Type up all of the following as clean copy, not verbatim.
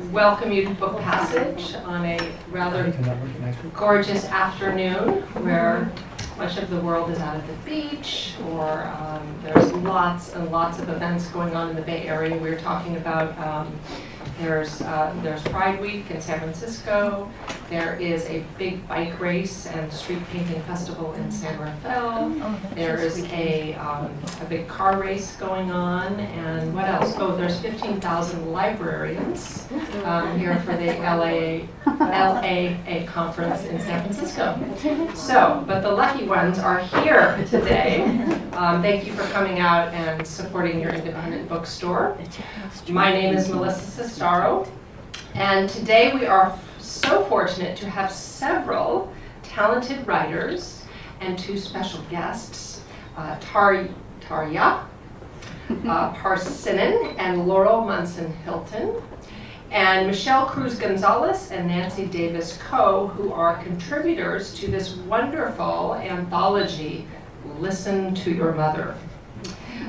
welcome you to Book Passage on a rather gorgeous afternoon where much of the world is out at the beach, or there's lots and lots of events going on in the Bay Area. We were talking about there's Pride Week in San Francisco. There is a big bike race and street painting festival in San Rafael. There is a big car race going on, and what else? Oh, there's 15,000 librarians here for the LAA conference in San Francisco. So, but the lucky ones are here today. Thank you for coming out and supporting your independent bookstore. My name is Melissa Sestaro, and today we are so fortunate to have several talented writers and two special guests, Tarja Parsinen and Laurel Munson-Hilton, and Michelle Cruz Gonzales and Nancy Davis Coe, who are contributors to this wonderful anthology, Listen to Your Mother.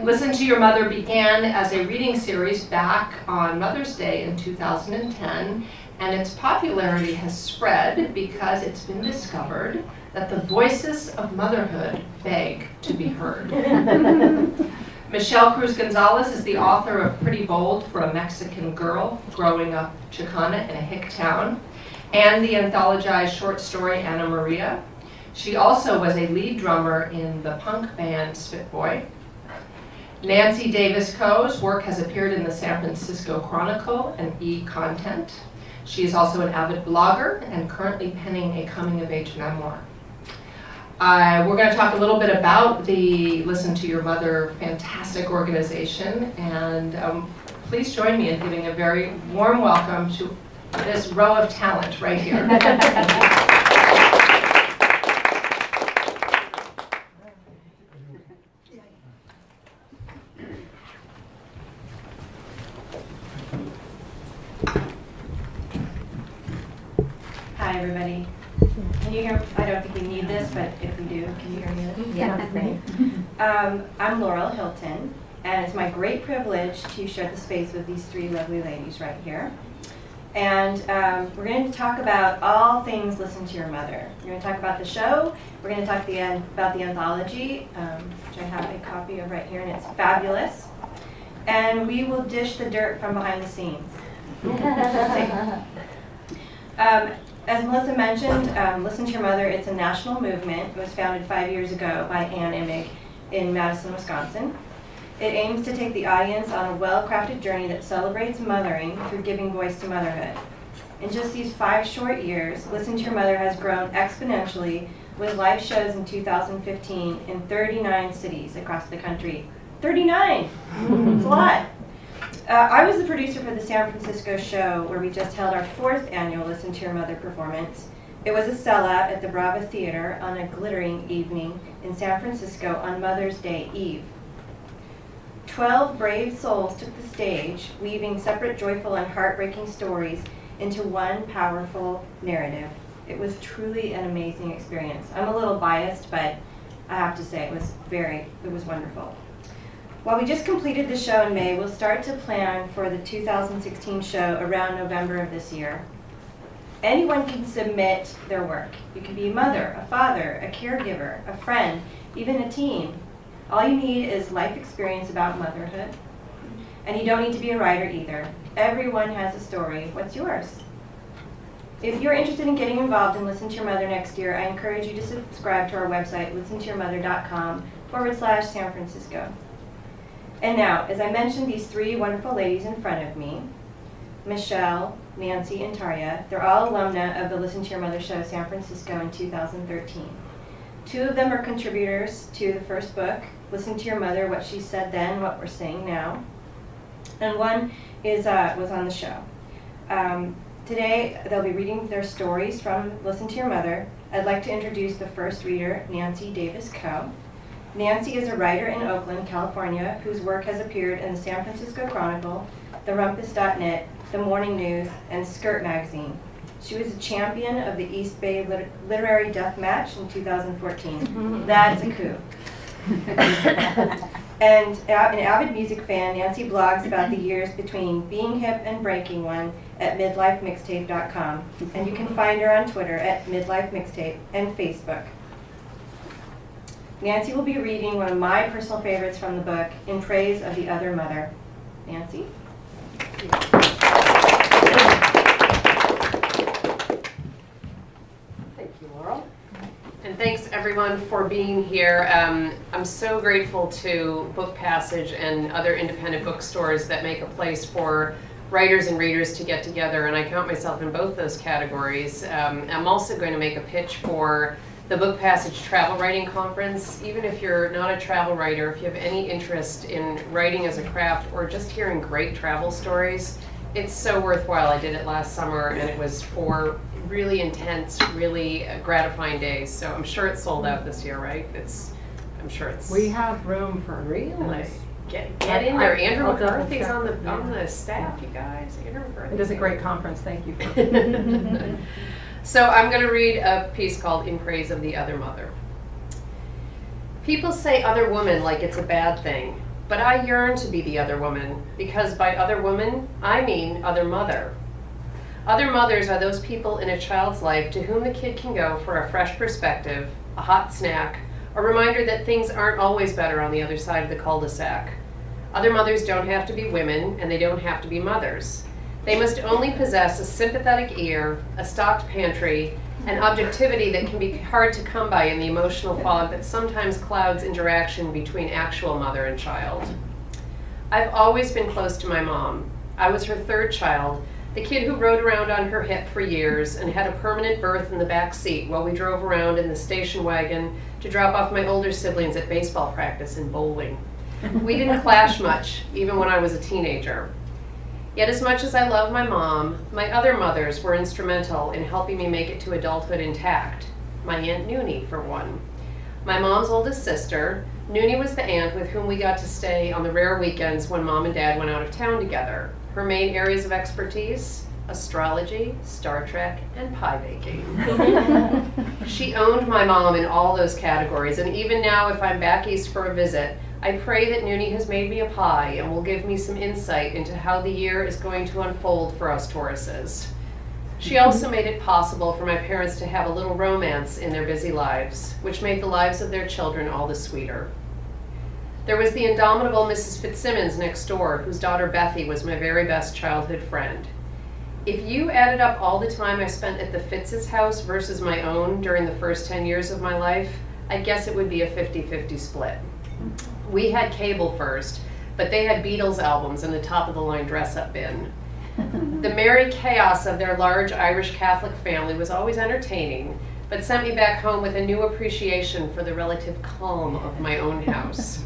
Listen to Your Mother began as a reading series back on Mother's Day in 2010, and its popularity has spread because it's been discovered that the voices of motherhood beg to be heard. Michelle Cruz Gonzales is the author of Pretty Bold for a Mexican Girl Growing Up Chicana in a Hick Town, and the anthologized short story Anna Maria. She also was a lead drummer in the punk band Spitboy. Nancy Davis Coe's work has appeared in the San Francisco Chronicle and E-Content. She is also an avid blogger and currently penning a coming-of-age memoir. We're going to talk a little bit about the Listen to Your Mother fantastic organization, and please join me in giving a very warm welcome to this row of talent right here. Hi, everybody. Can you hear? I don't think we need this, but if we do, can you hear me? Yeah. Great. I'm Laurel Hilton, and it's my great privilege to share the space with these three lovely ladies right here. And we're going to talk about all things Listen to Your Mother. We're going to talk about the show. We're going to talk about the anthology, which I have a copy of right here, and it's fabulous. And we will dish the dirt from behind the scenes. As Melissa mentioned, Listen to Your Mother, it's a national movement. It was founded 5 years ago by Ann Imig in Madison, Wisconsin. It aims to take the audience on a well-crafted journey that celebrates mothering through giving voice to motherhood. In just these 5 short years, Listen to Your Mother has grown exponentially with live shows in 2015 in 39 cities across the country. 39! It's a lot. I was the producer for the San Francisco show where we just held our 4th annual Listen to Your Mother performance. It was a sellout at the Brava Theater on a glittering evening in San Francisco on Mother's Day Eve. 12 brave souls took the stage, weaving separate joyful and heartbreaking stories into one powerful narrative. It was truly an amazing experience. I'm a little biased, but I have to say it was wonderful. While we just completed the show in May, we'll start to plan for the 2016 show around November of this year. Anyone can submit their work. You can be a mother, a father, a caregiver, a friend, even a teen. All you need is life experience about motherhood. And you don't need to be a writer either. Everyone has a story. What's yours? If you're interested in getting involved in Listen to Your Mother next year, I encourage you to subscribe to our website, listentoyourmother.com/San Francisco. And now, as I mentioned, these three wonderful ladies in front of me, Michelle, Nancy, and Tarja, they're all alumna of the Listen to Your Mother show San Francisco in 2013. 2 of them are contributors to the first book, Listen to Your Mother, What She Said Then, What We're Saying Now. And one was on the show. Today, they'll be reading their stories from Listen to Your Mother. I'd like to introduce the first reader, Nancy Davis Coe. Nancy is a writer in Oakland, California, whose work has appeared in the San Francisco Chronicle, TheRumpus.net, The Morning News, and Skirt Magazine. She was a champion of the East Bay Literary Death Match in 2014. That's a coup. And an avid music fan, Nancy blogs about the years between being hip and breaking one, at midlifemixtape.com. And you can find her on Twitter at midlifemixtape and Facebook. Nancy will be reading one of my personal favorites from the book, In Praise of the Other Mother. Nancy? Thank you, Laurel. And thanks everyone for being here. I'm so grateful to Book Passage and other independent bookstores that make a place for writers and readers to get together, and I count myself in both those categories. I'm also going to make a pitch for the Book Passage Travel Writing Conference. Even if you're not a travel writer, if you have any interest in writing as a craft or just hearing great travel stories, it's so worthwhile. I did it last summer and it was 4 really intense, really gratifying days. So I'm sure it's sold out this year, right? I'm sure it's... We have room for... Really? Get in there. Andrew McCarthy's on the staff, you guys. Andrew McCarthy. It is a great conference. Thank you for So I'm going to read a piece called In Praise of the Other Mother. People say other woman like it's a bad thing, but I yearn to be the other woman, because by other woman, I mean other mother. Other mothers are those people in a child's life to whom the kid can go for a fresh perspective, a hot snack, a reminder that things aren't always better on the other side of the cul-de-sac. Other mothers don't have to be women, and they don't have to be mothers. They must only possess a sympathetic ear, a stocked pantry, and objectivity that can be hard to come by in the emotional fog that sometimes clouds interaction between actual mother and child. I've always been close to my mom. I was her 3rd child, the kid who rode around on her hip for years and had a permanent berth in the back seat while we drove around in the station wagon to drop off my older siblings at baseball practice and bowling. We didn't clash much, even when I was a teenager. Yet as much as I love my mom, my other mothers were instrumental in helping me make it to adulthood intact. My Aunt Noonie, for one. My mom's oldest sister, Noonie was the aunt with whom we got to stay on the rare weekends when Mom and Dad went out of town together. Her main areas of expertise: astrology, Star Trek, and pie baking. She owned my mom in all those categories, and even now if I'm back east for a visit, I pray that Noonie has made me a pie and will give me some insight into how the year is going to unfold for us Tauruses. She also made it possible for my parents to have a little romance in their busy lives, which made the lives of their children all the sweeter. There was the indomitable Mrs. Fitzsimmons next door, whose daughter Bethy was my very best childhood friend. If you added up all the time I spent at the Fitz's house versus my own during the first 10 years of my life, I guess it would be a 50-50 split. We had cable first, but they had Beatles albums in the top-of-the-line dress-up bin. The merry chaos of their large Irish Catholic family was always entertaining, but sent me back home with a new appreciation for the relative calm of my own house.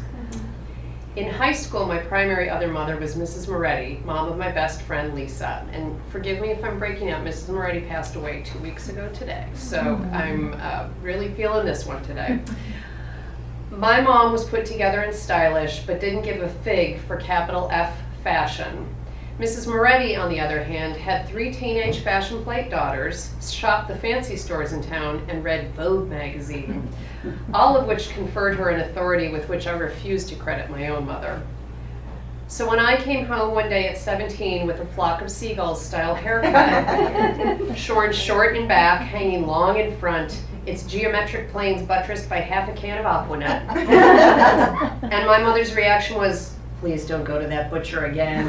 In high school, my primary other mother was Mrs. Moretti, mom of my best friend Lisa. And forgive me if I'm breaking out, Mrs. Moretti passed away 2 weeks ago today, so I'm really feeling this one today. My mom was put together and stylish, but didn't give a fig for capital F fashion. Mrs. Moretti, on the other hand, had 3 teenage fashion plate daughters, shopped the fancy stores in town, and read Vogue magazine, all of which conferred her an authority with which I refused to credit my own mother. So when I came home one day at 17 with a flock of seagulls style haircut, shorn short in back, hanging long in front, its geometric planes buttressed by half a can of Aquanet, and my mother's reaction was, "Please don't go to that butcher again,"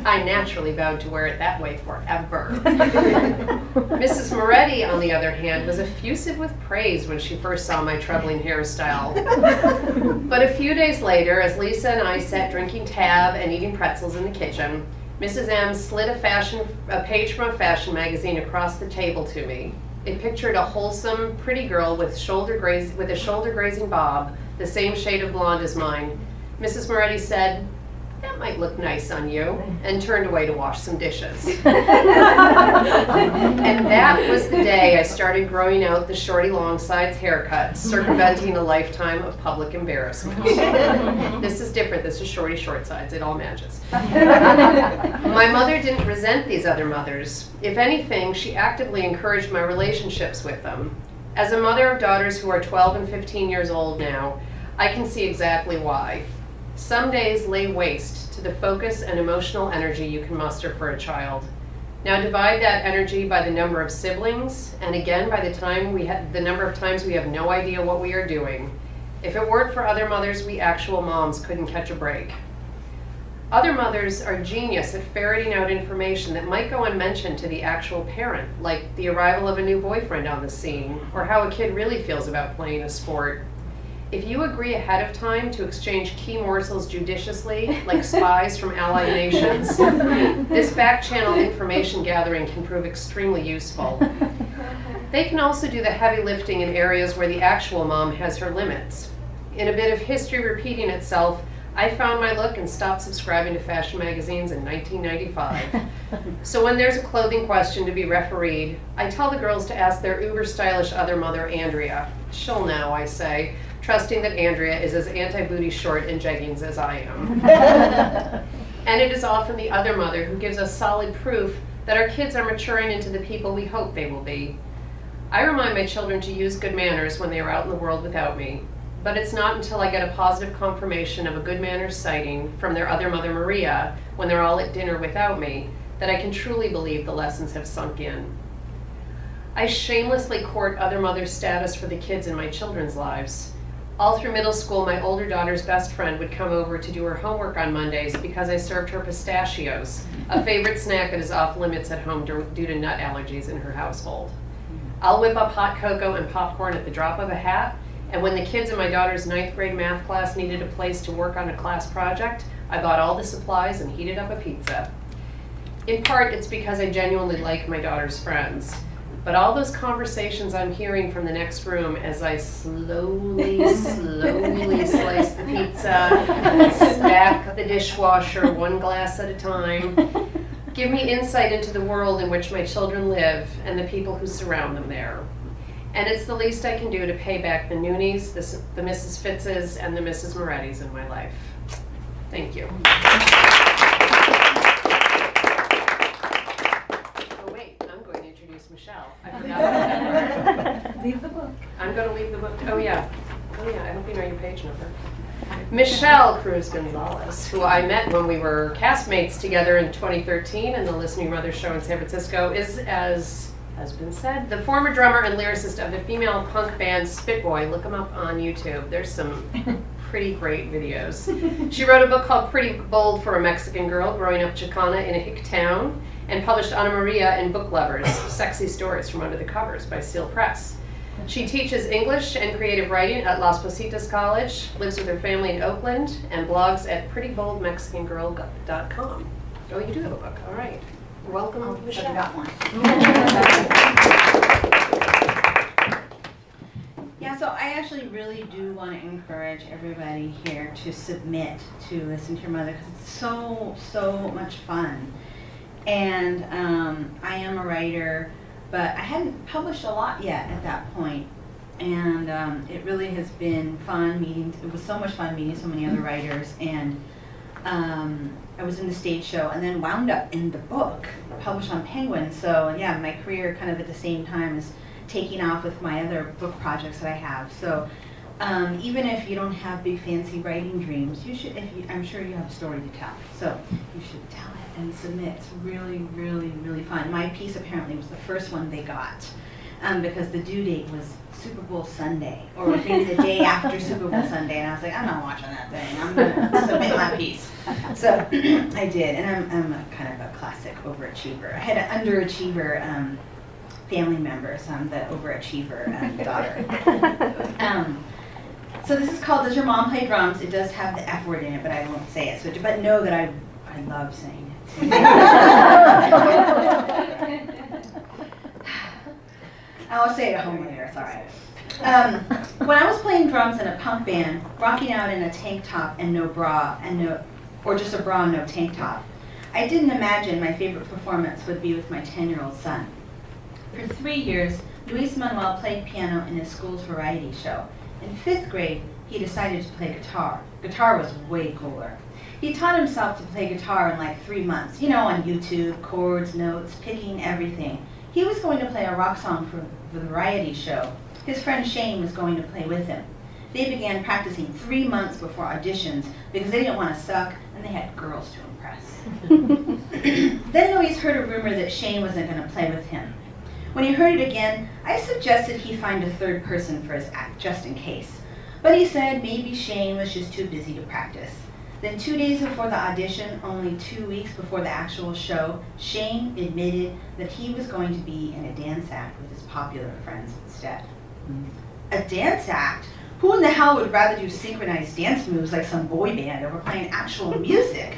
I naturally vowed to wear it that way forever. Mrs. Moretti, on the other hand, was effusive with praise when she first saw my troubling hairstyle. But a few days later, as Lisa and I sat drinking tab and eating pretzels in the kitchen, Mrs. M slid a page from a fashion magazine across the table to me. It pictured a wholesome, pretty girl with a shoulder grazing bob, the same shade of blonde as mine. Mrs. Moretti said, "That might look nice on you," and turned away to wash some dishes. And that was the day I started growing out the shorty long sides haircut, circumventing a lifetime of public embarrassment. This is different, this is shorty short sides, it all matches. My mother didn't resent these other mothers. If anything, she actively encouraged my relationships with them. As a mother of daughters who are 12 and 15 years old now, I can see exactly why. Some days lay waste to the focus and emotional energy you can muster for a child. Now divide that energy by the number of siblings, and again by the number of times we have no idea what we are doing. If it weren't for other mothers, we actual moms couldn't catch a break. Other mothers are genius at ferreting out information that might go unmentioned to the actual parent, like the arrival of a new boyfriend on the scene, or how a kid really feels about playing a sport. If you agree ahead of time to exchange key morsels judiciously, like spies from allied nations, this back-channel information gathering can prove extremely useful. They can also do the heavy lifting in areas where the actual mom has her limits. In a bit of history repeating itself, I found my look and stopped subscribing to fashion magazines in 1995. So when there's a clothing question to be refereed, I tell the girls to ask their uber-stylish other mother, Andrea. She'll know, I say, trusting that Andrea is as anti-booty short in jeggings as I am. And it is often the other mother who gives us solid proof that our kids are maturing into the people we hope they will be. I remind my children to use good manners when they are out in the world without me. But it's not until I get a positive confirmation of a good manners sighting from their other mother, Maria, when they're all at dinner without me, that I can truly believe the lessons have sunk in. I shamelessly court other mother's status for the kids in my children's lives. All through middle school, my older daughter's best friend would come over to do her homework on Mondays because I served her pistachios, a favorite snack that is off limits at home due to nut allergies in her household. I'll whip up hot cocoa and popcorn at the drop of a hat, and when the kids in my daughter's 9th grade math class needed a place to work on a class project, I bought all the supplies and heated up a pizza. In part, it's because I genuinely like my daughter's friends. But all those conversations I'm hearing from the next room as I slowly slice the pizza, stack the dishwasher one glass at a time, give me insight into the world in which my children live and the people who surround them there. And it's the least I can do to pay back the Nooneys, the Mrs. Fitzes, and the Mrs. Morettis in my life. Thank you. Oh wait, I'm going to introduce Michelle. I forgot about that part. Leave the book. I'm going to leave the book. Oh yeah, I hope you know your page number. Michelle Cruz Gonzales, who I met when we were castmates together in 2013 in the Listening Mother show in San Francisco, is, as has been said, the former drummer and lyricist of the female punk band Spitboy. Look them up on YouTube. There's some pretty great videos. She wrote a book called Pretty Bold for a Mexican Girl Growing Up Chicana in a Hick Town, and published Ana Maria and Book Lovers, Sexy Stories from Under the Covers by Steel Press. She teaches English and creative writing at Las Positas College, lives with her family in Oakland, and blogs at prettyboldmexicangirl.com. Oh, you do have a book. All right. Welcome, Michelle. I got one. Yeah, so I actually really do want to encourage everybody here to submit to Listen to Your Mother, because it's so much fun. And I am a writer, but I hadn't published a lot yet at that point. And it really has been fun meeting, it was so much fun meeting so many other writers. And I was in the stage show and then wound up in the book, published on Penguin. So yeah, my career kind of at the same time is taking off with my other book projects that I have. So even if you don't have big fancy writing dreams, you should, I'm sure you have a story to tell. So you should tell it and submit. It's really fun. My piece apparently was the first one they got because the due date was Super Bowl Sunday, or maybe the day after Super Bowl Sunday, and I was like, I'm not watching that thing. I'm gonna submit my piece. So I did, and I'm a kind of a classic overachiever. I had an underachiever family member, so I'm the overachiever daughter. So this is called Does Your Mom Play Drums? It does have the F word in it, but I won't say it. So, but know that I love saying it. I'll say it at home later, it's all right. When I was playing drums in a punk band, rocking out in a tank top and no bra, or just a bra and no tank top, I didn't imagine my favorite performance would be with my 10-year-old son. For 3 years, Luis Manuel played piano in his school's variety show. In 5th grade, he decided to play guitar. Guitar was way cooler. He taught himself to play guitar in like 3 months, you know, on YouTube, chords, notes, picking everything. He was going to play a rock song for the variety show. His friend Shane was going to play with him. They began practicing 3 months before auditions because they didn't want to suck and they had girls to impress. Then Luis heard a rumor that Shane wasn't going to play with him. When he heard it again, I suggested he find a third person for his act, just in case. But he said maybe Shane was just too busy to practice. Then 2 days before the audition, only 2 weeks before the actual show, Shane admitted that he was going to be in a dance act with his popular friends instead. A dance act? Who in the hell would rather do synchronized dance moves like some boy band over playing actual music?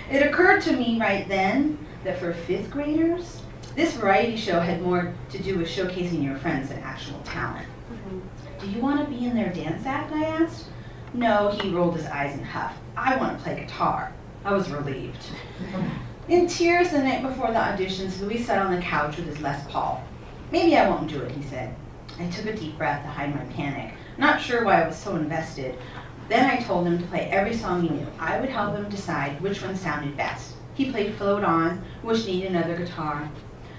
It occurred to me right then that for 5th graders, this variety show had more to do with showcasing your friends than actual talent. Do you want to be in their dance act, I asked. No, he rolled his eyes and huffed. I want to play guitar. I was relieved. In tears the night before the auditions, Luis sat on the couch with his Les Paul. Maybe I won't do it, he said. I took a deep breath to hide my panic, not sure why I was so invested. Then I told him to play every song he knew. I would help him decide which one sounded best. He played Float On, which needed another guitar.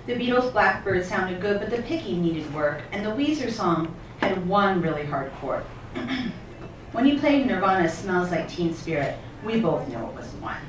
The Beatles' Blackbird sounded good, but the picking needed work, and the Weezer song had one really hard chord. When he played Nirvana's Smells Like Teen Spirit, we both knew it was one.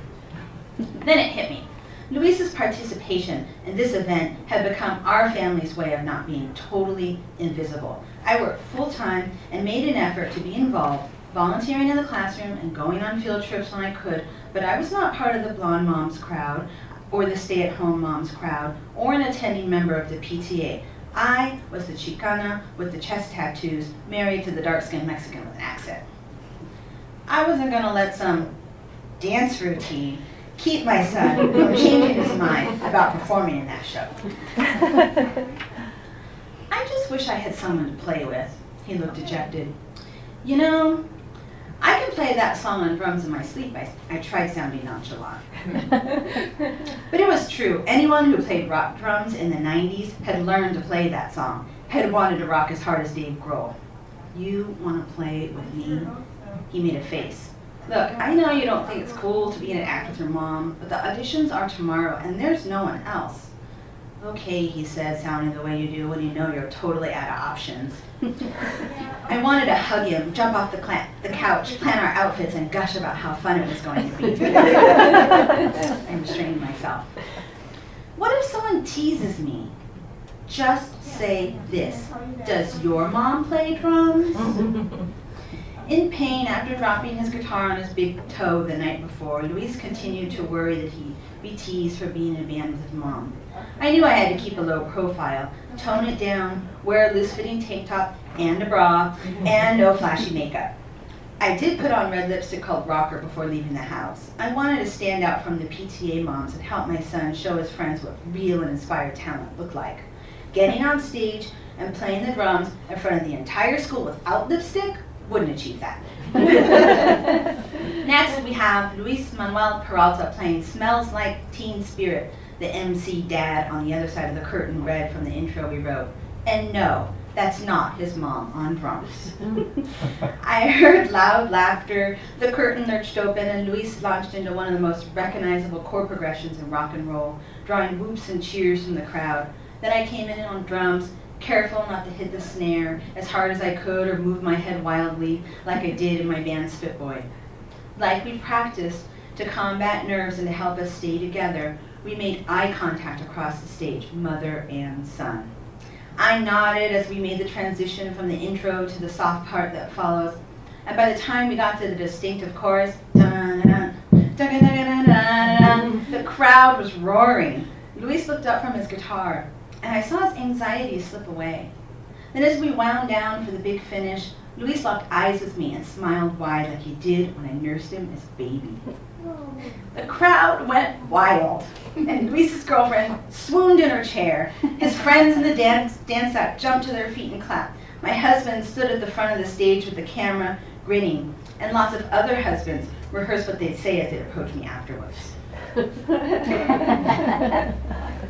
Then it hit me. Luis's participation in this event had become our family's way of not being totally invisible. I worked full-time and made an effort to be involved, volunteering in the classroom and going on field trips when I could, but I was not part of the blonde moms crowd, or the stay-at-home moms crowd, or an attending member of the PTA. I was the Chicana with the chest tattoos, married to the dark-skinned Mexican with an accent. I wasn't going to let some dance routine keep my son from changing his mind about performing in that show. I just wish I had someone to play with. He looked dejected. You know, I can play that song on drums in my sleep. I tried sounding nonchalant. But it was true. Anyone who played rock drums in the 90s had learned to play that song, had wanted to rock as hard as Dave Grohl. You want to play with me? He made a face. Look, I know you don't think it's cool to be in an act with your mom, but the auditions are tomorrow and there's no one else. Okay, he said, sounding the way you do when you know you're totally out of options. I wanted to hug him, jump off the couch, plan our outfits, and gush about how fun it was going to be. I restrained myself. What if someone teases me? Just say this. Does your mom play drums? In pain, after dropping his guitar on his big toe the night before, Luis continued to worry that he'd be teased for being in a band with his mom. I knew I had to keep a low profile, tone it down, wear a loose-fitting tank top and a bra, and no flashy makeup. I did put on red lipstick called Rocker before leaving the house. I wanted to stand out from the PTA moms and help my son show his friends what real and inspired talent looked like. Getting on stage and playing the drums in front of the entire school without lipstick wouldn't achieve that. Next, we have Luis Manuel Peralta playing Smells Like Teen Spirit. The MC dad on the other side of the curtain read from the intro we wrote. And no, that's not his mom on drums. I heard loud laughter, the curtain lurched open, and Luis launched into one of the most recognizable chord progressions in rock and roll, drawing whoops and cheers from the crowd. Then I came in on drums, careful not to hit the snare as hard as I could or move my head wildly like I did in my band Spitboy. Like we practiced to combat nerves and to help us stay together, we made eye contact across the stage, mother and son. I nodded as we made the transition from the intro to the soft part that follows, and by the time we got to the distinctive chorus, dun, dun, dun, dun, dun, dun, dun, the crowd was roaring. Luis looked up from his guitar, and I saw his anxiety slip away. Then as we wound down for the big finish, Luis locked eyes with me and smiled wide like he did when I nursed him as a baby. The crowd went wild, and Luis's girlfriend swooned in her chair. His friends in the dance act jumped to their feet and clapped. My husband stood at the front of the stage with the camera, grinning, and lots of other husbands rehearsed what they'd say as they approached me afterwards. I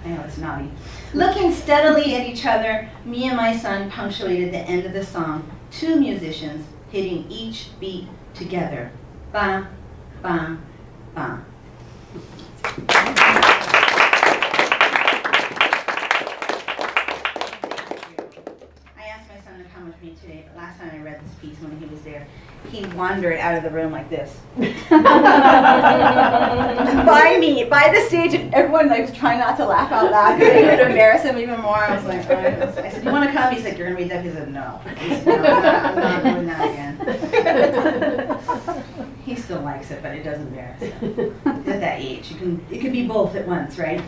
know, it's naughty. Looking steadily at each other, me and my son punctuated the end of the song, two musicians hitting each beat together. Ba, ba, ba. I asked my son to come with me today, but last time I read read this piece when he was there. He wandered out of the room like this. By me, by the stage, and everyone like was trying not to laugh out loud because they would embarrass him even more. I was like, oh. I said, you want to come? He's like, you're going to read that? He said, no. He said, no, I'm not doing that again. He still likes it, but it does embarrass him. At that age, it could be both at once, right?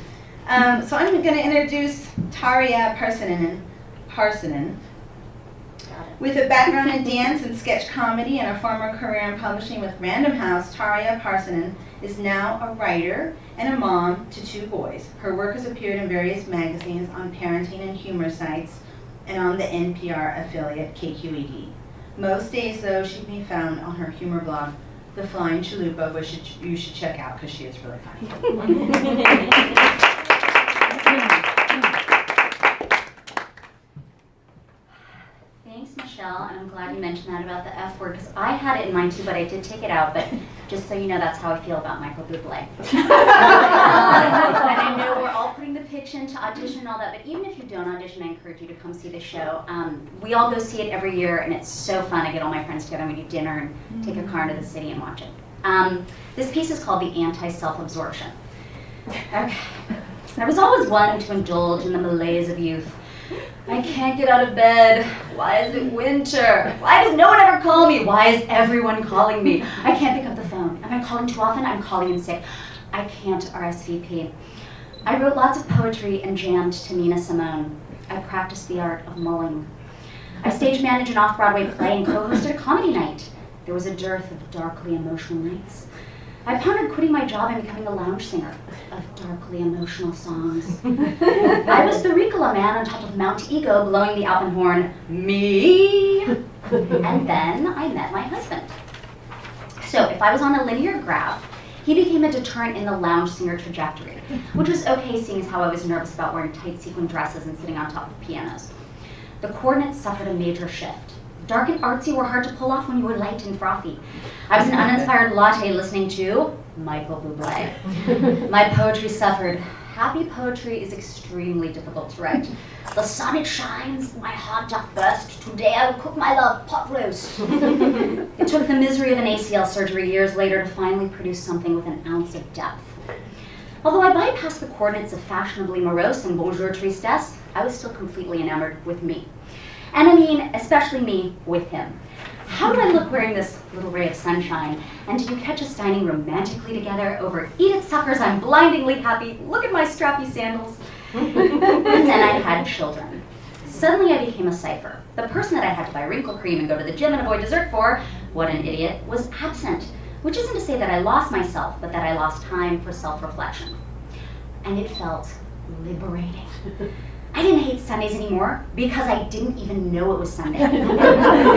So I'm going to introduce Tarja Parssinen. With a background in dance and sketch comedy and a former career in publishing with Random House, Tarja Parssinen is now a writer and a mom to 2 boys. Her work has appeared in various magazines, on parenting and humor sites, and on the NPR affiliate KQED. Most days, though, she can be found on her humor blog, The Flying Chalupa, which you should check out because she is really funny. Thanks, Michelle, and I'm glad you mentioned that about the F word, because I had it in mind too, but I did take it out, but just so you know, that's how I feel about Michael Bublé. And I know we're all putting the pitch in to audition and all that, but even if you don't audition, I encourage you to come see the show. We all go see it every year, and it's so fun. I get all my friends together, and we do dinner and take a car into the city and watch it. This piece is called The Anti-Self-Absorption. Okay. I was always one to indulge in the malaise of youth. I can't get out of bed. Why is it winter? Why does no one ever call me? Why is everyone calling me? I can't pick up the phone. Am I calling too often? I'm calling in sick. I can't RSVP. I wrote lots of poetry and jammed to Nina Simone. I practiced the art of mulling. I stage managed an off-Broadway play and co-hosted a comedy night. There was a dearth of darkly emotional nights. I pondered quitting my job and becoming a lounge singer of darkly emotional songs. I was the Ricola man on top of Mount Ego blowing the alpenhorn, me. And then I met my husband. So if I was on a linear graph, he became a deterrent in the lounge singer trajectory, which was okay seeing as how I was nervous about wearing tight sequin dresses and sitting on top of pianos. The coordinates suffered a major shift. Dark and artsy were hard to pull off when you were light and frothy. I was an uninspired latte listening to Michael Bublé. My poetry suffered. Happy poetry is extremely difficult to write. The sun it shines, my heart doth burst. Today I will cook my love pot roast. It took the misery of an ACL surgery years later to finally produce something with an ounce of depth. Although I bypassed the coordinates of fashionably morose and bonjour tristesse, I was still completely enamored with me. And I mean, especially me with him. How do I look wearing this little ray of sunshine? And did you catch us dining romantically together over eat it suckers, I'm blindingly happy, look at my strappy sandals. And then I had children. Suddenly I became a cipher. The person that I had to buy wrinkle cream and go to the gym and avoid dessert for, what an idiot, was absent. Which isn't to say that I lost myself, but that I lost time for self-reflection. And it felt liberating. I didn't hate Sundays anymore because I didn't even know it was Sunday.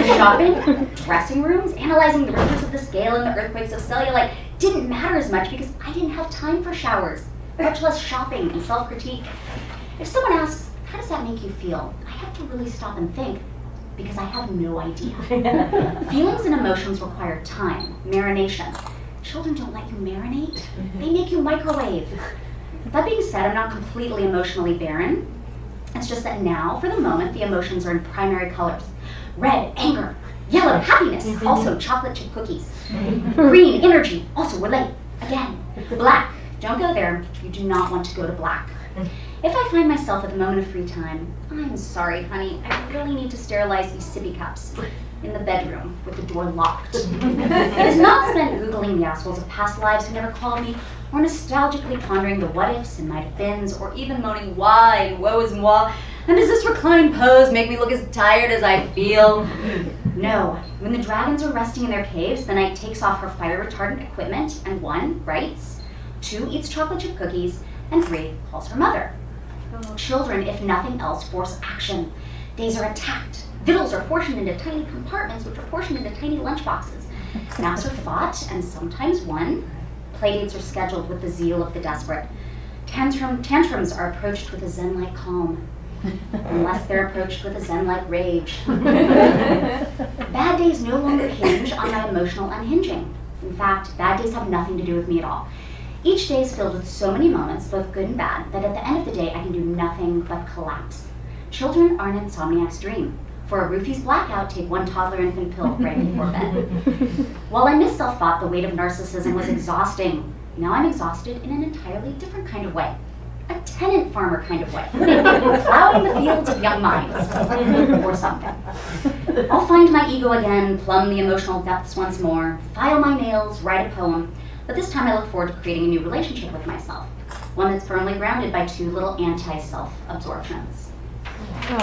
Shopping, dressing rooms, analyzing the rivers of the scale and the earthquakes of cellulite didn't matter as much because I didn't have time for showers, much less shopping and self-critique. If someone asks, how does that make you feel? I have to really stop and think because I have no idea. Feelings and emotions require time, marination. Children don't let you marinate. They make you microwave. That being said, I'm not completely emotionally barren. It's just that now, for the moment, the emotions are in primary colors. Red, anger. Yellow, happiness. Also chocolate chip cookies. Green, energy. Also, we're late. Again. Black. Don't go there. You do not want to go to black. If I find myself at the moment of free time, I'm sorry, honey, I really need to sterilize these sippy cups in the bedroom with the door locked. It is not spent Googling the assholes of past lives who never called me, or nostalgically pondering the what-ifs and might-have-beens, or even moaning why and woe is moi, and does this reclined pose make me look as tired as I feel? No. When the dragons are resting in their caves, the knight takes off her fire-retardant equipment, and 1, writes, 2, eats chocolate chip cookies, and 3, calls her mother. Children, if nothing else, force action. Days are attacked. Victuals are portioned into tiny compartments, which are portioned into tiny lunchboxes. Naps are fought, and sometimes won. Playdates are scheduled with the zeal of the desperate. Tantrums are approached with a zen-like calm, unless they're approached with a zen-like rage. Bad days no longer hinge on my emotional unhinging. In fact, bad days have nothing to do with me at all. Each day is filled with so many moments, both good and bad, that at the end of the day I can do nothing but collapse. Children are an insomniac's dream. For a roofies blackout, take 1 toddler infant pill right before bed. While I miss self-thought, the weight of narcissism was exhausting. Now I'm exhausted in an entirely different kind of way. A tenant farmer kind of way. Plowing the fields of young minds. Or something. I'll find my ego again, plumb the emotional depths once more, file my nails, write a poem, but this time I look forward to creating a new relationship with myself. One that's firmly grounded by 2 little anti-self absorptions. So,